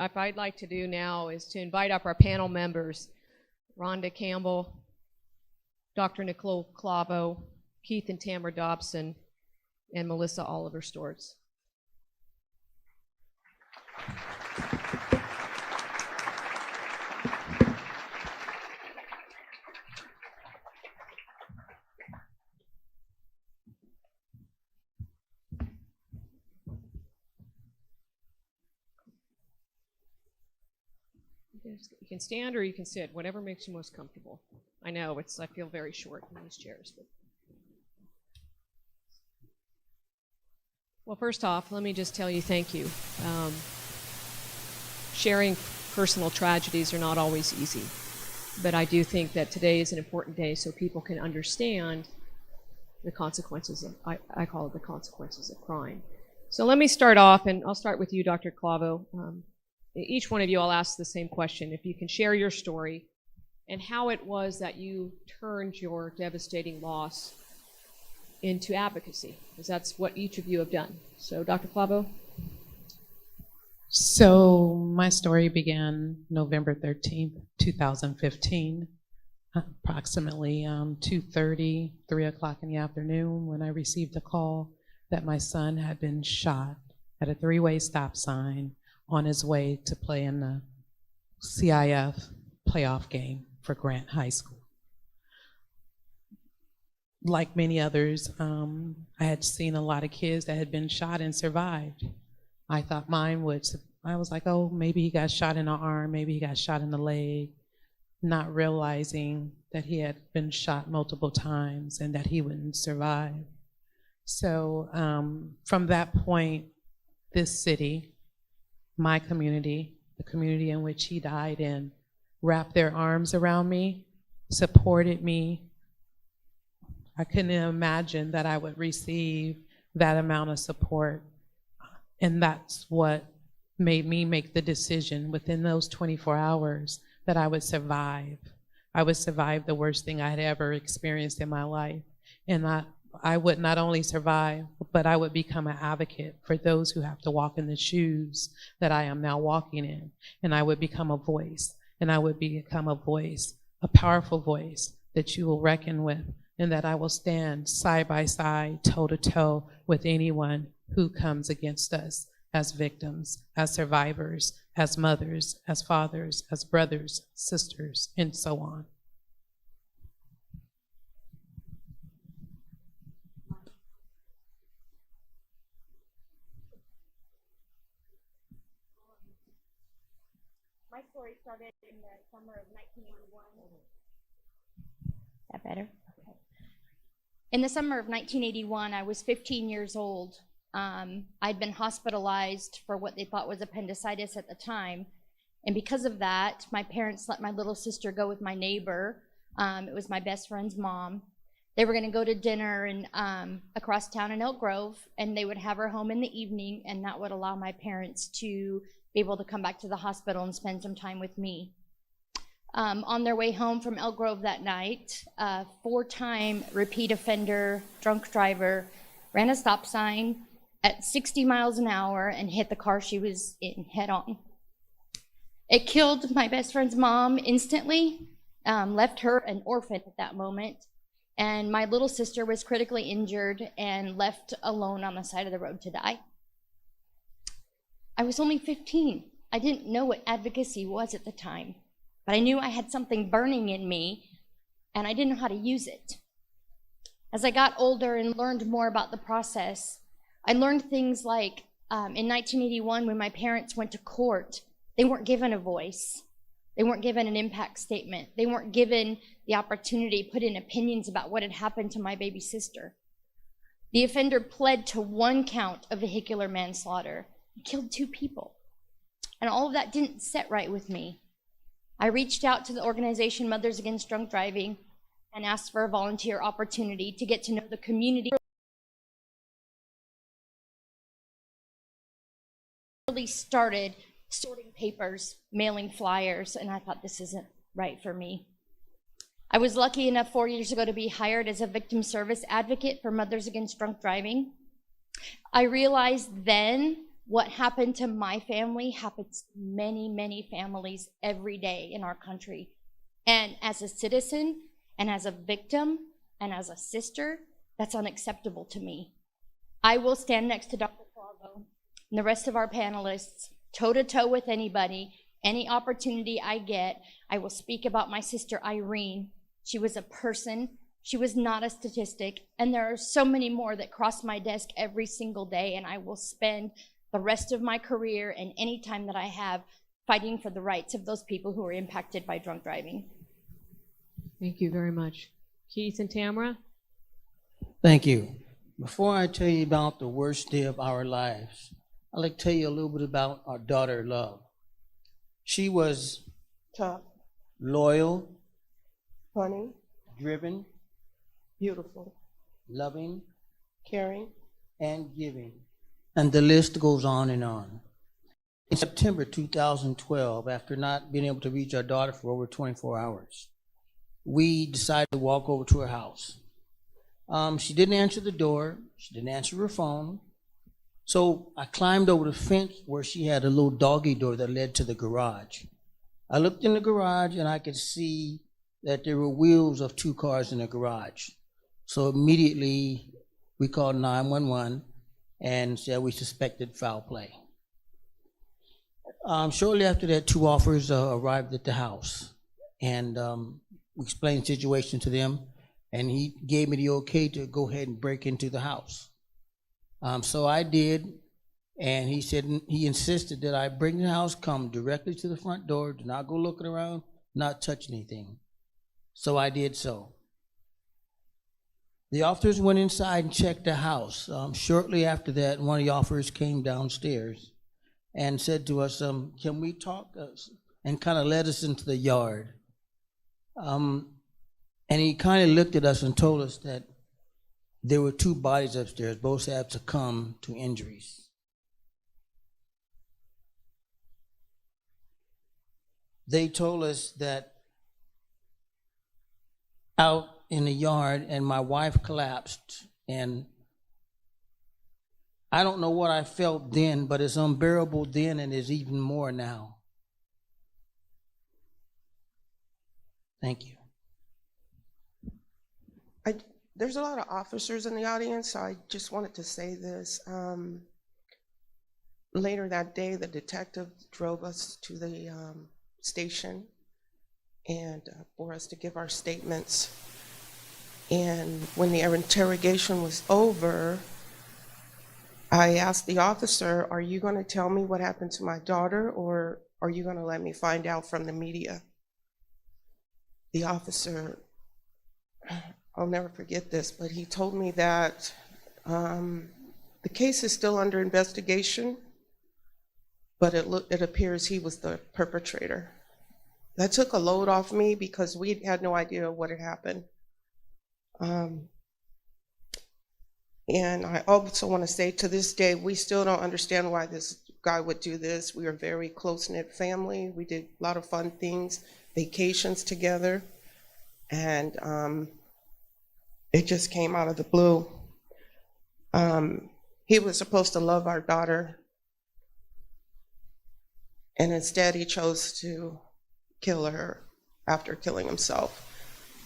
I'd like to do now is to invite up our panel members, Rhonda Campbell, Dr. Nicole Clavo, Keith and Tamara Dobson, and Melissa Oliver Stortz. You can stand or you can sit, whatever makes you most comfortable. I know I feel very short in these chairs. But. Well, first off, let me just tell you thank you. Sharing personal tragedies are not always easy, but I do think that today is an important day so people can understand the consequences of, I call it the consequences of crime. So let me start off, and I'll start with you, Dr. Clavo. Each one of you, I'll ask the same question. If you can share your story and how it was that you turned your devastating loss into advocacy, because that's what each of you have done. So, Dr. Clavo? So, my story began November 13th, 2015, approximately 2:30, 3 o'clock in the afternoon, when I received a call that my son had been shot at a three-way stop sign on his way to play in the CIF playoff game for Grant High School. Like many others, I had seen a lot of kids that had been shot and survived. I thought mine would, I was like, oh, maybe he got shot in the arm, maybe he got shot in the leg, not realizing that he had been shot multiple times and that he wouldn't survive. So from that point, this city, my community, the community in which he died in, wrapped their arms around me, supported me. I couldn't imagine that I would receive that amount of support. And that's what made me make the decision within those 24 hours that I would survive. I would survive the worst thing I had ever experienced in my life. And I would not only survive, but I would become an advocate for those who have to walk in the shoes that I am now walking in. And I would become a voice, and I would become a voice, a powerful voice that you will reckon with, and that I will stand side by side, toe to toe with anyone who comes against us as victims, as survivors, as mothers, as fathers, as brothers, sisters, and so on. My story started in the summer of 1981. Is that better? Okay. In the summer of 1981, I was 15 years old. I'd been hospitalized for what they thought was appendicitis at the time. And because of that, my parents let my little sister go with my neighbor. It was my best friend's mom. They were going to go to dinner across town in Elk Grove, and they would have her home in the evening, and that would allow my parents to be able to come back to the hospital and spend some time with me. On their way home from Elk Grove that night, a 4-time repeat offender drunk driver ran a stop sign at 60 miles an hour and hit the car she was in head on. It killed my best friend's mom instantly, left her an orphan at that moment, and my little sister was critically injured and left alone on the side of the road to die. I was only 15. I didn't know what advocacy was at the time, but I knew I had something burning in me, and I didn't know how to use it. As I got older and learned more about the process, I learned things like in 1981, when my parents went to court, they weren't given a voice. They weren't given an impact statement. They weren't given the opportunity to put in opinions about what had happened to my baby sister. The offender pled to 1 count of vehicular manslaughter. He killed 2 people. And all of that didn't set right with me. I reached out to the organization Mothers Against Drunk Driving and asked for a volunteer opportunity to get to know the community. Really started sorting papers, mailing flyers, and I thought, this isn't right for me. I was lucky enough 4 years ago to be hired as a victim service advocate for Mothers Against Drunk Driving. I realized then What happened to my family happens to many, many families every day in our country. And as a citizen, and as a victim, and as a sister, that's unacceptable to me. I will stand next to Dr. Clavo and the rest of our panelists, toe-to-toe with anybody. Any opportunity I get, I will speak about my sister Irene. She was a person. She was not a statistic. And there are so many more that cross my desk every single day, and I will spend the rest of my career and any time that I have fighting for the rights of those people who are impacted by drunk driving. Thank you very much. Keith and Tamara? Thank you. Before I tell you about the worst day of our lives, I'd like to tell you a little bit about our daughter, Love. She was Tough, loyal, funny, driven, beautiful, loving, caring. and giving. And the list goes on and on. In September 2012, after not being able to reach our daughter for over 24 hours, we decided to walk over to her house. She didn't answer the door. She didn't answer her phone. So I climbed over the fence where she had a little doggy door that led to the garage. I looked in the garage and I could see that there were wheels of 2 cars in the garage. So immediately we called 911 and said we suspected foul play. Shortly after that, 2 officers arrived at the house, and we explained the situation to them, and he gave me the okay to go ahead and break into the house. So I did, and he insisted that I bring the house, come directly to the front door, do not go looking around, not touch anything. So I did so. The officers went inside and checked the house. Shortly after that, one of the officers came downstairs and said to us, can we talk? And kind of led us into the yard. And he kind of looked at us and told us that there were 2 bodies upstairs. Both had succumbed to injuries. They told us that out in the yard, and my wife collapsed, and I don't know what I felt then, but it's unbearable then and is even more now. Thank you. There's a lot of officers in the audience, so I just wanted to say this. Later that day, the detective drove us to the station and for us to give our statements. And when the interrogation was over, I asked the officer, are you going to tell me what happened to my daughter, or are you going to let me find out from the media? The officer, I'll never forget this, but he told me that the case is still under investigation, but it appears he was the perpetrator. That took a load off me because we had no idea what had happened. And I also want to say, to this day, we still don't understand why this guy would do this. We are a very close-knit family. We did a lot of fun things, vacations together, and it just came out of the blue. He was supposed to love our daughter, and instead he chose to kill her after killing himself.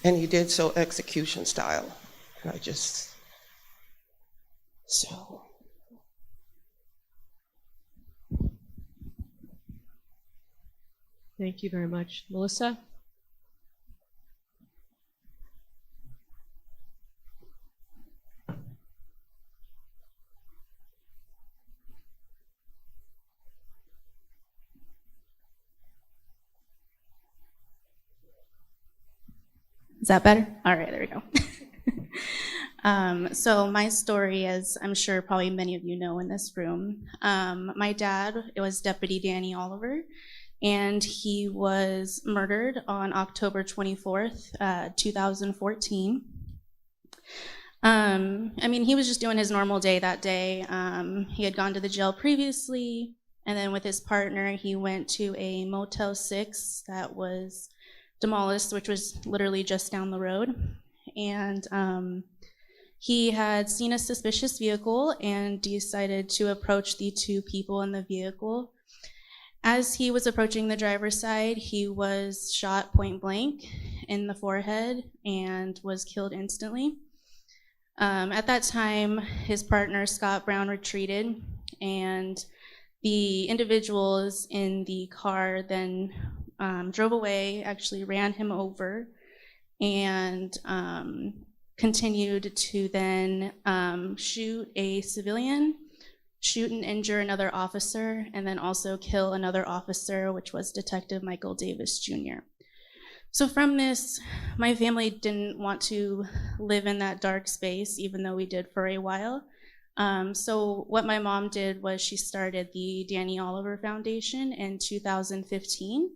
And he did so execution style. And so. Thank you very much. Melissa? Is that better? All right, there we go. So my story, as I'm sure probably many of you know in this room, my dad, it was Deputy Danny Oliver, and he was murdered on October 24th, 2014. I mean, he was just doing his normal day that day. He had gone to the jail previously, and then with his partner, he went to a Motel 6 that was demolished, which was literally just down the road. And He had seen a suspicious vehicle and decided to approach the two people in the vehicle. As he was approaching the driver's side, he was shot point blank in the forehead and was killed instantly. At that time, his partner, Scott Brown, retreated, and the individuals in the car then drove away, actually ran him over, and continued to then shoot a civilian, shoot and injure another officer, and then also kill another officer, which was Detective Michael Davis Jr. So from this, my family didn't want to live in that dark space, even though we did for a while. So what my mom did was she started the Danny Oliver Foundation in 2015.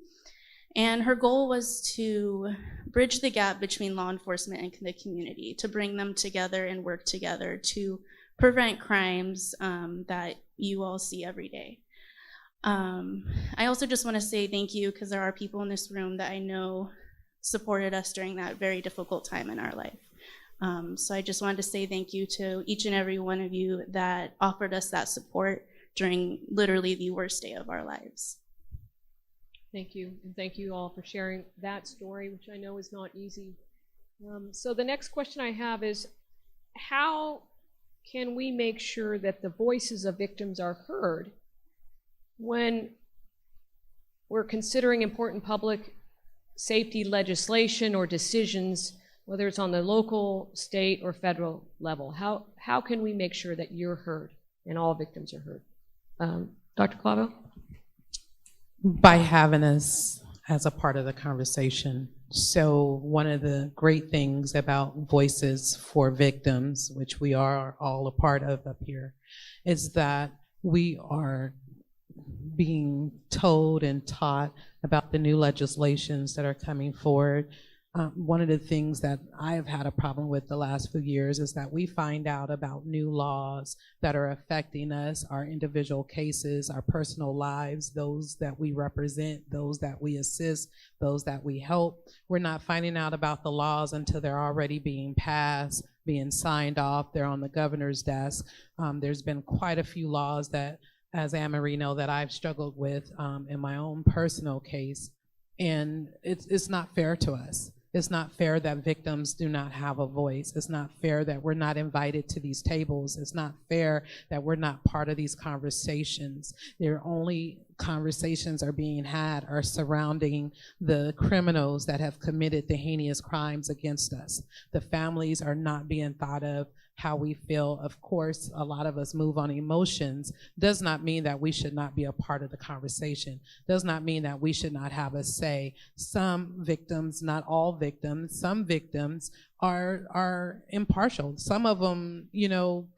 And her goal was to bridge the gap between law enforcement and the community, to bring them together and work together to prevent crimes that you all see every day. I also just want to say thank you, because there are people in this room that I know supported us during that very difficult time in our life. So I just wanted to say thank you to each and every one of you that offered us that support during literally the worst day of our lives. Thank you, and thank you all for sharing that story, which I know is not easy. So the next question I have is, how can we make sure that the voices of victims are heard when we're considering important public safety legislation or decisions, whether it's on the local, state, or federal level? How can we make sure that you're heard and all victims are heard? Dr. Clavo? By having us as a part of the conversation. So one of the great things about Voices for Victims, which we are all a part of up here, is that we are being told and taught about the new legislations that are coming forward. One of the things that I have had a problem with the last few years is that we find out about new laws that are affecting us, our individual cases, our personal lives, those that we represent, those that we assist, those that we help. We're not finding out about the laws until they're already being passed, being signed off, they're on the governor's desk. There's been quite a few laws that, as Anne-Marie know, that I've struggled with in my own personal case, and it's not fair to us. It's not fair that victims do not have a voice. It's not fair that we're not invited to these tables. It's not fair that we're not part of these conversations. Their only conversations are being had are surrounding the criminals that have committed the heinous crimes against us. The families are not being thought of, how we feel. Of course, a lot of us move on emotions. Does not mean that we should not be a part of the conversation. Does not mean that we should not have a say. Some victims, not all victims, some victims are impartial. Some of them,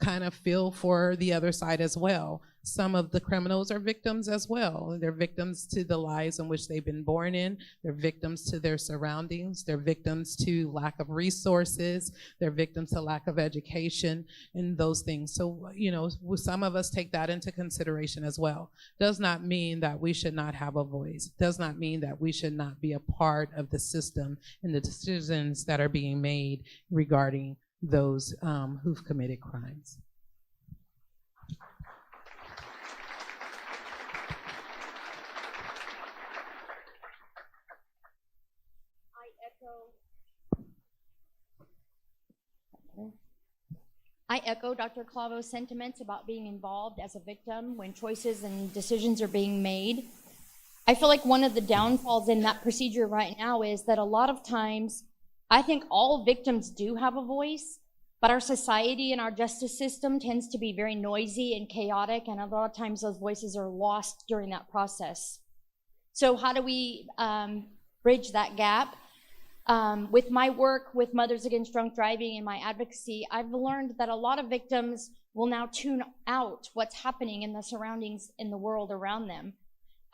kind of feel for the other side as well. Some of the criminals are victims as well. They're victims to the lives in which they've been born in. They're victims to their surroundings. They're victims to lack of resources. They're victims to lack of education and those things. So, some of us take that into consideration as well. Does not mean that we should not have a voice. Does not mean that we should not be a part of the system and the decisions that are being made regarding those who've committed crimes. I echo Dr. Clavo's sentiments about being involved as a victim when choices and decisions are being made. I feel like one of the downfalls in that procedure right now is that a lot of times, I think all victims do have a voice, but our society and our justice system tends to be very noisy and chaotic, and a lot of times those voices are lost during that process. So how do we bridge that gap? With my work with Mothers Against Drunk Driving and my advocacy, I've learned that a lot of victims will now tune out what's happening in the surroundings in the world around them.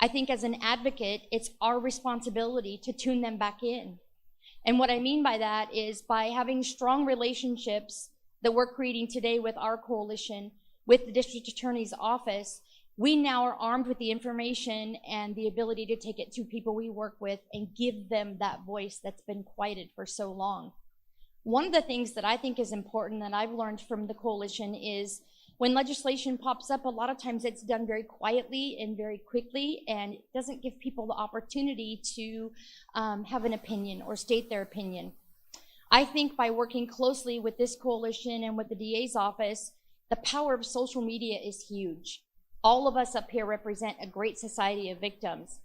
I think as an advocate, it's our responsibility to tune them back in. And what I mean by that is by having strong relationships that we're creating today with our coalition, with the district attorney's office, we now are armed with the information and the ability to take it to people we work with and give them that voice that's been quieted for so long. One of the things that I think is important that I've learned from the coalition is when legislation pops up, a lot of times it's done very quietly and very quickly, and it doesn't give people the opportunity to have an opinion or state their opinion. I think by working closely with this coalition and with the DA's office, the power of social media is huge. All of us up here represent a great society of victims.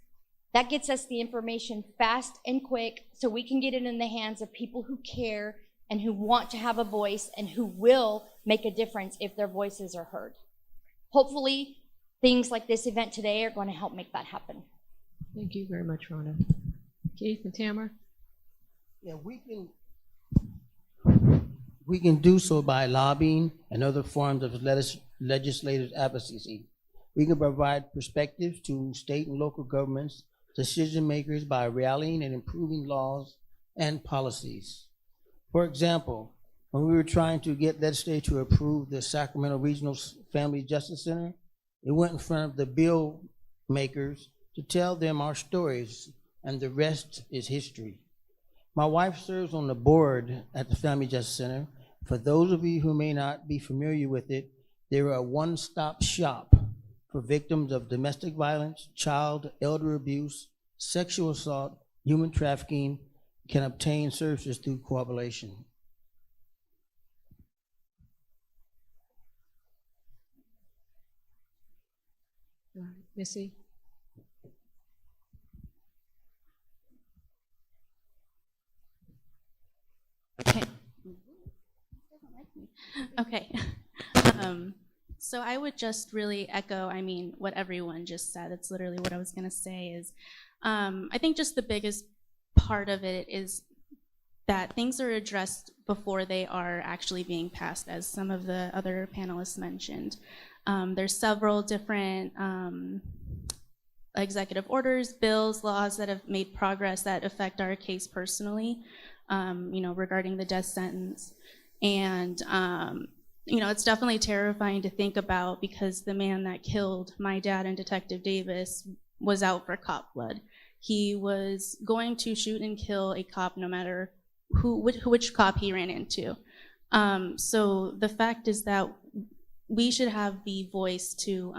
That gets us the information fast and quick so we can get it in the hands of people who care and who want to have a voice and who will make a difference if their voices are heard. Hopefully, things like this event today are going to help make that happen. Thank you very much, Rhonda. Keith and Tamara? Yeah, we can do so by lobbying and other forms of legislative advocacy. We can provide perspectives to state and local governments, decision makers by rallying and improving laws and policies. For example, when we were trying to get legislators to approve the Sacramento Regional Family Justice Center, it went in front of the bill makers to tell them our stories, and the rest is history. My wife serves on the board at the Family Justice Center. For those of you who may not be familiar with it, they're a one-stop shop for victims of domestic violence, child, elder abuse, sexual assault, human trafficking, can obtain services through coagulation. Missy? Okay. Okay. So I would just really echo, what everyone just said. It's literally what I was going to say is, I think just the biggest part of it is that things are addressed before they are actually being passed, as some of the other panelists mentioned. There's several different executive orders, bills, laws that have made progress that affect our case personally, regarding the death sentence. And, it's definitely terrifying to think about, because the man that killed my dad and Detective Davis was out for cop blood. He was going to shoot and kill a cop no matter which cop he ran into. So the fact is that we should have the voice to,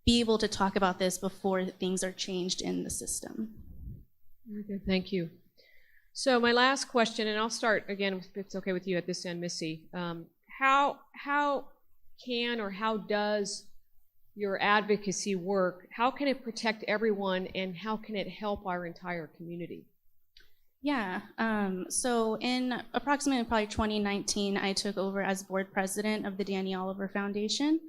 be able to talk about this before things are changed in the system. Very good, thank you. So my last question, and I'll start again, if it's okay with you at this end, Missy. How can or how does your advocacy work? How can it protect everyone, and how can it help our entire community? Yeah, so in approximately probably 2019, I took over as board president of the Danny Oliver Foundation.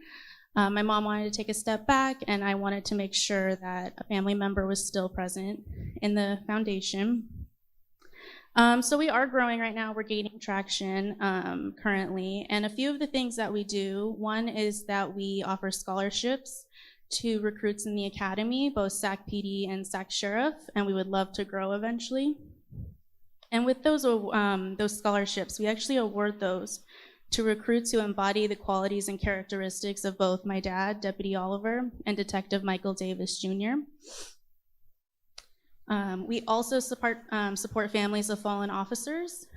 My mom wanted to take a step back, and I wanted to make sure that a family member was still present in the foundation. So we are growing right now. We're gaining traction currently, and a few of the things that we do, one is that we offer scholarships to recruits in the academy, both SAC PD and SAC Sheriff, and we would love to grow eventually. And with those scholarships, we actually award those to recruits who embody the qualities and characteristics of both my dad, Deputy Oliver, and Detective Michael Davis Jr. We also support families of fallen officers.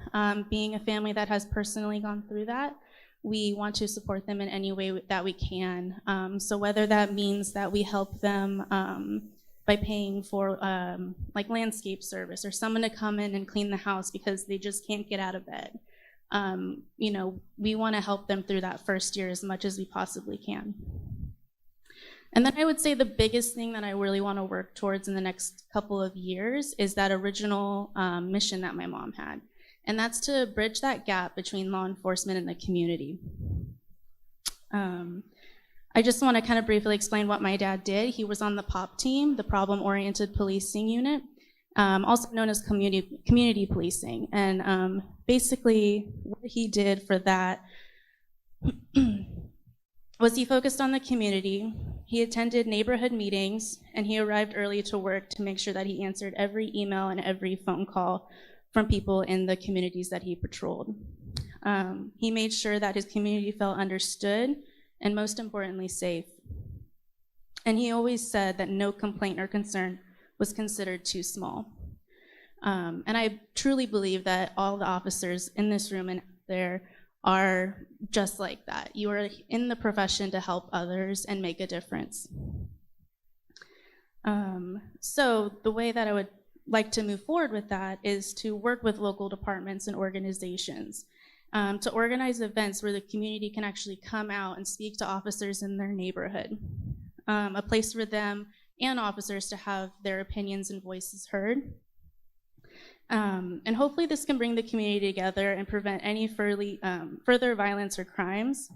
Being a family that has personally gone through that, we want to support them in any way that we can. So whether that means that we help them by paying for like landscape service, or someone to come in and clean the house because they just can't get out of bed. We want to help them through that first year as much as we possibly can. And then I would say the biggest thing that I really want to work towards in the next couple of years is that original mission that my mom had. And that's to bridge that gap between law enforcement and the community. I just want to kind of briefly explain what my dad did. He was on the POP team, the Problem-Oriented Policing Unit, also known as community policing. And basically what he did for that was he focused on the community. He attended neighborhood meetings, and he arrived early to work to make sure that he answered every email and every phone call from people in the communities that he patrolled. He made sure that his community felt understood and, most importantly, safe. And he always said that no complaint or concern was considered too small. And I truly believe that all the officers in this room and there are just like that. You are in the profession to help others and make a difference. So the way that I would like to move forward with that is to work with local departments and organizations to organize events where the community can actually come out and speak to officers in their neighborhood. A place for them and officers to have their opinions and voices heard. And hopefully this can bring the community together and prevent any further violence or crimes.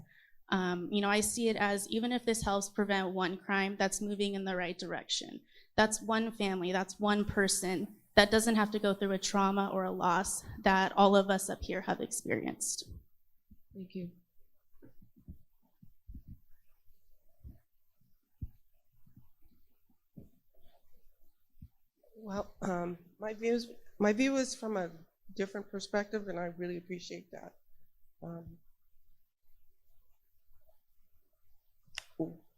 I see it as, even if this helps prevent one crime, that's moving in the right direction. That's one family, that's one person that doesn't have to go through a trauma or a loss that all of us up here have experienced. Thank you. Well, my view is from a different perspective, and I really appreciate that.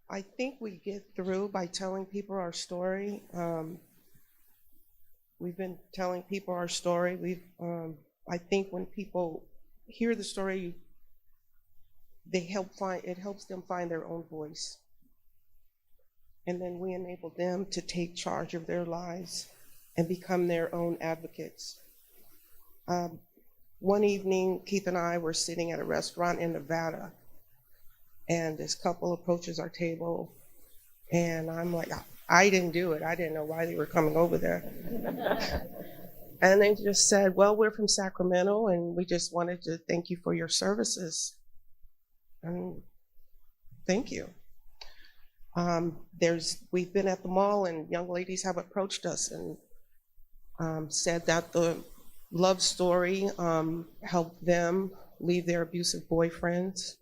I think we get through by telling people our story. We've been telling people our story. I think when people hear the story, it helps them find their own voice. And then we enable them to take charge of their lives and become their own advocates. One evening, Keith and I were sitting at a restaurant in Nevada, and this couple approaches our table, and I'm like, I didn't do it. I didn't know why they were coming over there. And they just said, well, we're from Sacramento, and we just wanted to thank you for your services. And thank you. We've been at the mall, and young ladies have approached us and said that the love story helped them leave their abusive boyfriends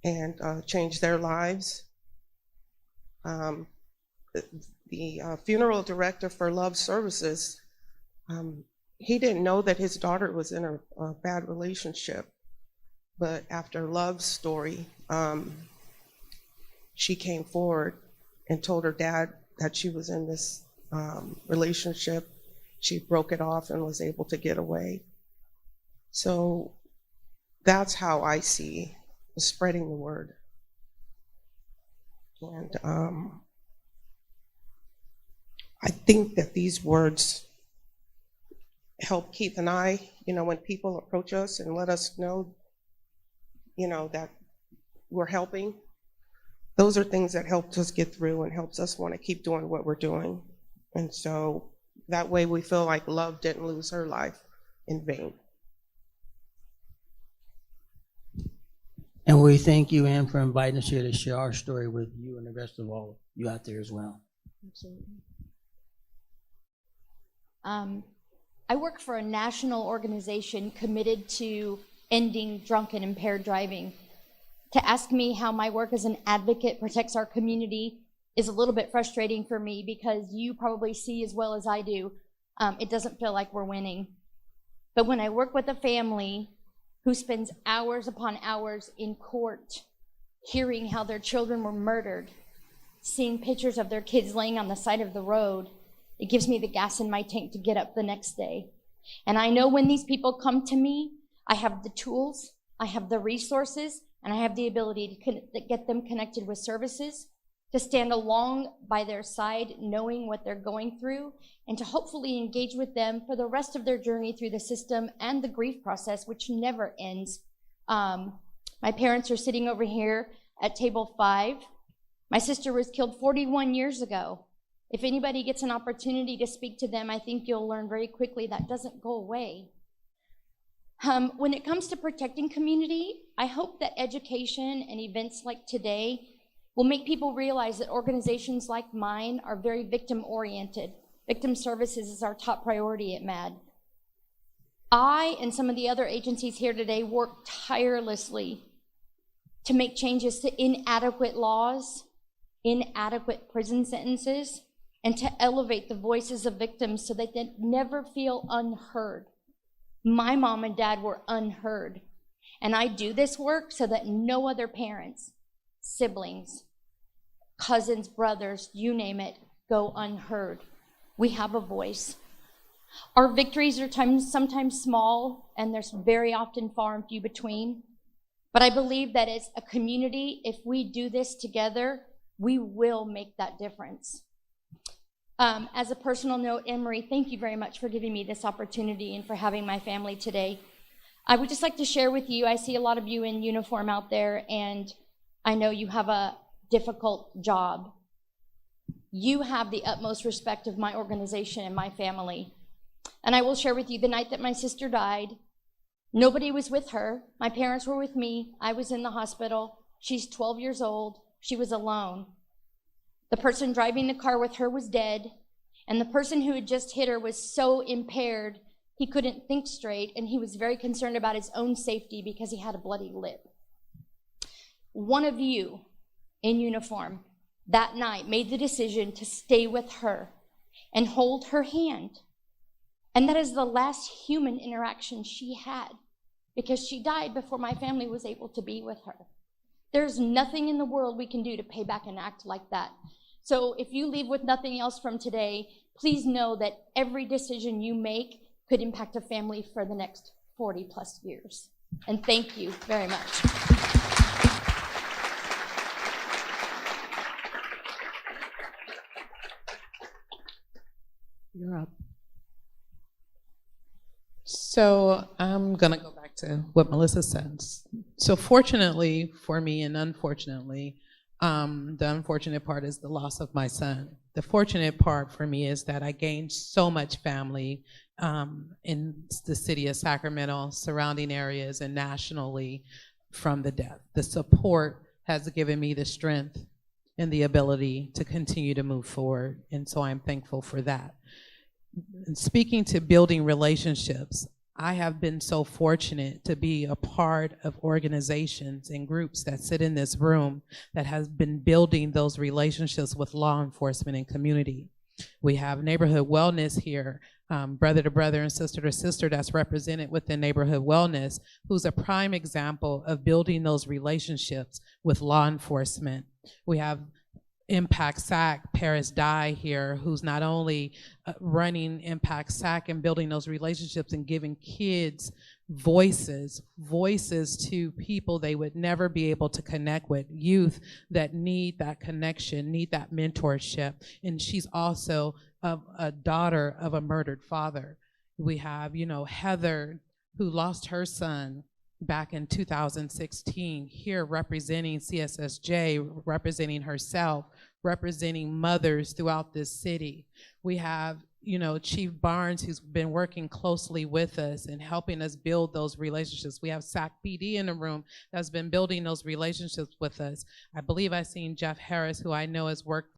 and change their lives. The funeral director for Love Services, he didn't know that his daughter was in a bad relationship, but after Love's story, she came forward and told her dad that she was in this relationship. She broke it off and was able to get away. So that's how I see spreading the word. And I think that these words help Keith and I, when people approach us and let us know, that we're helping. Those are things that helped us get through and helps us want to keep doing what we're doing. And so that way we feel like Love didn't lose her life in vain. And we thank you, Ann, for inviting us here to share our story with you and the rest of all you out there as well. Absolutely. I work for a national organization committed to ending drunk and impaired driving. To ask me how my work as an advocate protects our community is a little bit frustrating for me, because you probably see as well as I do, it doesn't feel like we're winning. But when I work with a family who spends hours upon hours in court hearing how their children were murdered, seeing pictures of their kids laying on the side of the road, it gives me the gas in my tank to get up the next day. And I know when these people come to me, I have the tools, I have the resources, and I have the ability to get them connected with services, to stand along by their side, knowing what they're going through, and to hopefully engage with them for the rest of their journey through the system and the grief process, which never ends. My parents are sitting over here at table 5. My sister was killed 41 years ago. If anybody gets an opportunity to speak to them, I think you'll learn very quickly that doesn't go away. When it comes to protecting community, I hope that education and events like today will make people realize that organizations like mine are very victim-oriented. Victim services is our top priority at MAD. I and some of the other agencies here today work tirelessly to make changes to inadequate laws, inadequate prison sentences, and to elevate the voices of victims so that they never feel unheard. My mom and dad were unheard. And I do this work so that no other parents, siblings, cousins, brothers, you name it, go unheard. We have a voice. Our victories are sometimes small, and they're very often far and few between. But I believe that as a community, if we do this together, we will make that difference. As a personal note, Anne-Marie, thank you very much for giving me this opportunity and for having my family today. I would just like to share with you, I see a lot of you in uniform out there, and I know you have a difficult job. You have the utmost respect of my organization and my family. And I will share with you, the night that my sister died, nobody was with her. My parents were with me. I was in the hospital. She's 12 years old. She was alone. The person driving the car with her was dead, and the person who had just hit her was so impaired he couldn't think straight, and he was very concerned about his own safety because he had a bloody lip. One of you in uniform that night made the decision to stay with her and hold her hand. And that is the last human interaction she had, because she died before my family was able to be with her. There's nothing in the world we can do to pay back an act like that. So if you leave with nothing else from today, please know that every decision you make could impact a family for the next 40 plus years. And thank you very much. You're up. So I'm going to go back to what Melissa said. So fortunately for me, and unfortunately, the unfortunate part is the loss of my son. The fortunate part for me is that I gained so much family in the city of Sacramento, surrounding areas, and nationally from the death. The support has given me the strength and the ability to continue to move forward, and so I'm thankful for that. And speaking to building relationships, I have been so fortunate to be a part of organizations and groups that sit in this room that has been building those relationships with law enforcement and community. We have neighborhood wellness here, brother to brother and sister to sister, that's represented within neighborhood wellness, who's a prime example of building those relationships with law enforcement. We have Impact SAC, Paris Dye here, who's not only running Impact SAC and building those relationships and giving kids voices to people they would never be able to connect with, youth that need that connection, need that mentorship. And she's also a daughter of a murdered father. We have, Heather, who lost her son back in 2016, here representing CSSJ, representing herself, representing mothers throughout this city. We have, Chief Barnes, who's been working closely with us and helping us build those relationships. We have SAC PD in the room that's been building those relationships with us. I believe I've seen Jeff Harris, who I know has worked